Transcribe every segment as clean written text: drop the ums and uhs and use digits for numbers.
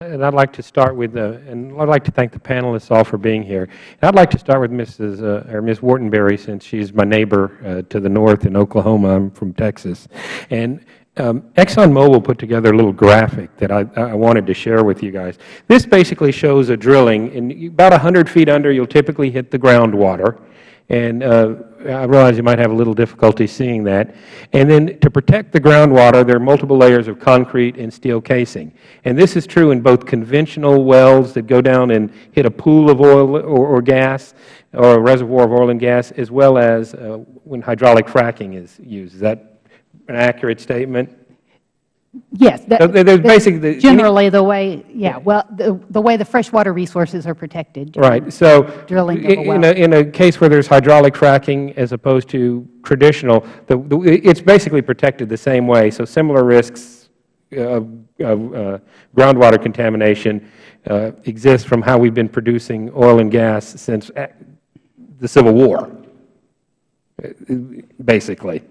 And I'd like to start with, and I'd like to thank the panelists all for being here. And I'd like to start with Ms. Wartenberry, since she's my neighbor to the north in Oklahoma. I'm from Texas. And ExxonMobil put together a little graphic that I wanted to share with you guys. This basically shows a drilling, and about 100 feet under, you'll typically hit the groundwater. And I realize you might have a little difficulty seeing that. And then to protect the groundwater, there are multiple layers of concrete and steel casing. And this is true in both conventional wells that go down and hit a pool of oil or gas, or a reservoir of oil and gas, as well as when hydraulic fracking is used. Is that an accurate statement? Yes. There's basically generally the way, yeah, well, the way the freshwater resources are protected. Right. So drilling of a well. In a case where there's hydraulic fracking as opposed to traditional, it's basically protected the same way. So similar risks of groundwater contamination exist from how we've been producing oil and gas since the Civil War, basically.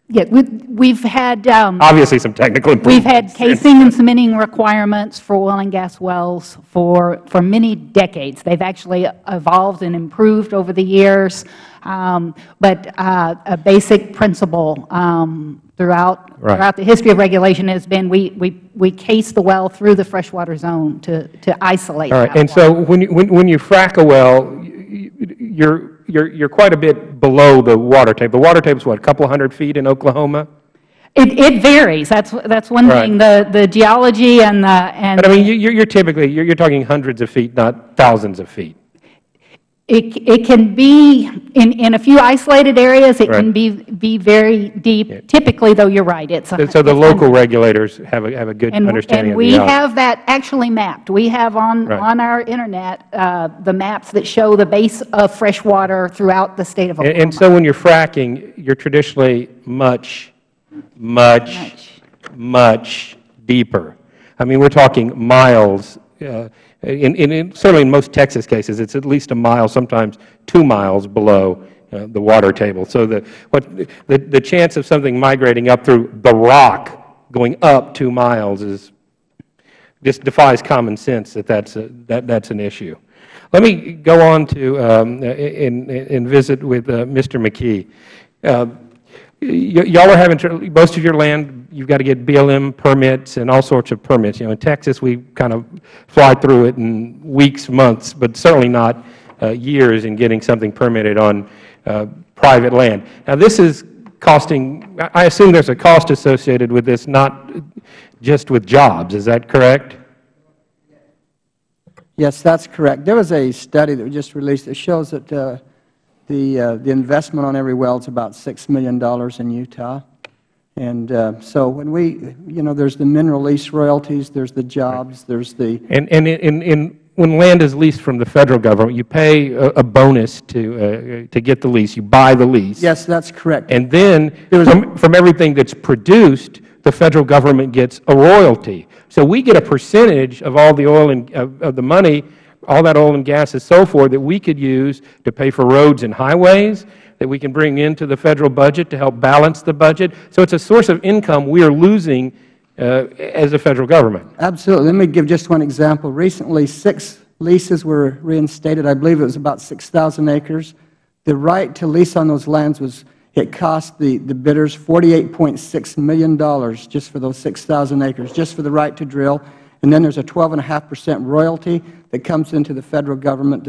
Yeah, we've had obviously some technical improvements. We've had casing and cementing requirements for oil and gas wells for many decades. They've actually evolved and improved over the years, but a basic principle throughout the history of regulation has been we case the well through the freshwater zone to isolate. All right, and so when you frack a well, you're quite a bit below the water table. The water table is what, a couple hundred feet in Oklahoma? It varies. That's one thing. The geology and But I mean, you're typically you're talking hundreds of feet, not thousands of feet. It can be in a few isolated areas. It can be very deep. Yeah. Typically, though, you're right. So the local regulators have a good understanding. And we have that actually mapped. We have on our internet the maps that show the base of fresh water throughout the state of Oklahoma. And so when you're fracking, you're traditionally much deeper. I mean, we're talking miles. Certainly in most Texas cases, it's at least a mile, sometimes 2 miles below the water table. So the chance of something migrating up through the rock going up 2 miles just defies common sense that's an issue. Let me go on to and visit with Mr. McKee. Y'all are having most of your land. You've got to get BLM permits and all sorts of permits. You know, in Texas, we kind of fly through it in weeks, months, but certainly not years in getting something permitted on private land. Now, this is costing. I assume there's a cost associated with this, not just with jobs. Is that correct? Yes, that's correct. There was a study that we just released that shows that the investment on every well is about $6 million in Utah. And so when there's the mineral lease royalties, there's the jobs, there's the... And when land is leased from the Federal Government, you pay a bonus to get the lease. You buy the lease. Yes, that's correct. And then from everything that's produced, the Federal Government gets a royalty. So we get a percentage of all the oil and of the money, all that oil and gas and so forth that we could use to pay for roads and highways, that we can bring into the Federal budget to help balance the budget. So it's a source of income we are losing as a Federal Government. Absolutely. Let me give just one example. Recently, 6 leases were reinstated. I believe it was about 6,000 acres. The right to lease on those lands it cost the bidders $48.6 million just for those 6,000 acres, just for the right to drill. And then there's a 12.5% royalty that comes into the Federal Government.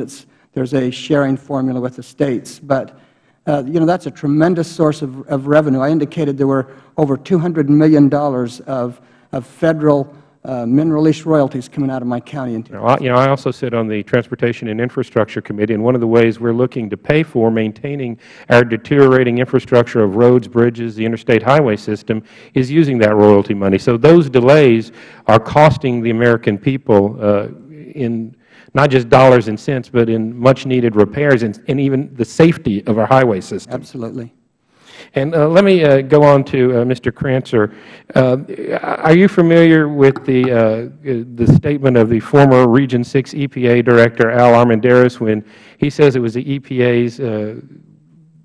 There's a sharing formula with the states. But that's a tremendous source of revenue. I indicated there were over $200 million of Federal mineral lease royalties coming out of my county. I also sit on the Transportation and Infrastructure Committee, and one of the ways we're looking to pay for maintaining our deteriorating infrastructure of roads, bridges, the interstate highway system is using that royalty money. So those delays are costing the American people in not just dollars and cents, but in much-needed repairs and even the safety of our highway system. Absolutely. And let me go on to Mr. Krancer. Are you familiar with the statement of the former Region 6 EPA Director, Al Armendariz, when he says it was the EPA's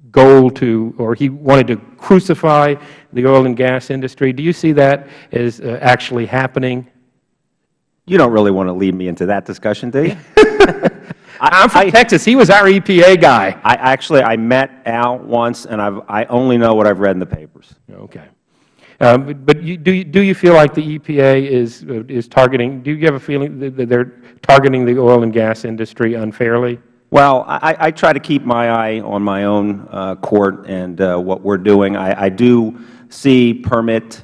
goal or he wanted to crucify the oil and gas industry? Do you see that as actually happening? You don't really want to lead me into that discussion, do you? I'm from Texas. He was our EPA guy. I met Al once, and I only know what I've read in the papers. Okay. But do you feel like the EPA is targeting, do you have a feeling that they're targeting the oil and gas industry unfairly? Well, I try to keep my eye on my own court and what we're doing. I do see permit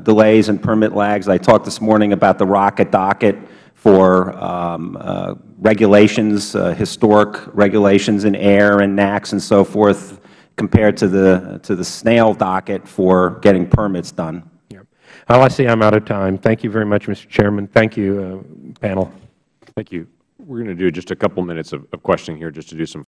delays and permit lags. I talked this morning about the rocket docket for regulations, historic regulations in air and NACs and so forth, compared to the snail docket for getting permits done. Yeah. Well, I see I'm out of time. Thank you very much, Mr. Chairman. Thank you, panel. Thank you. We're going to do just a couple minutes of questioning here just to do some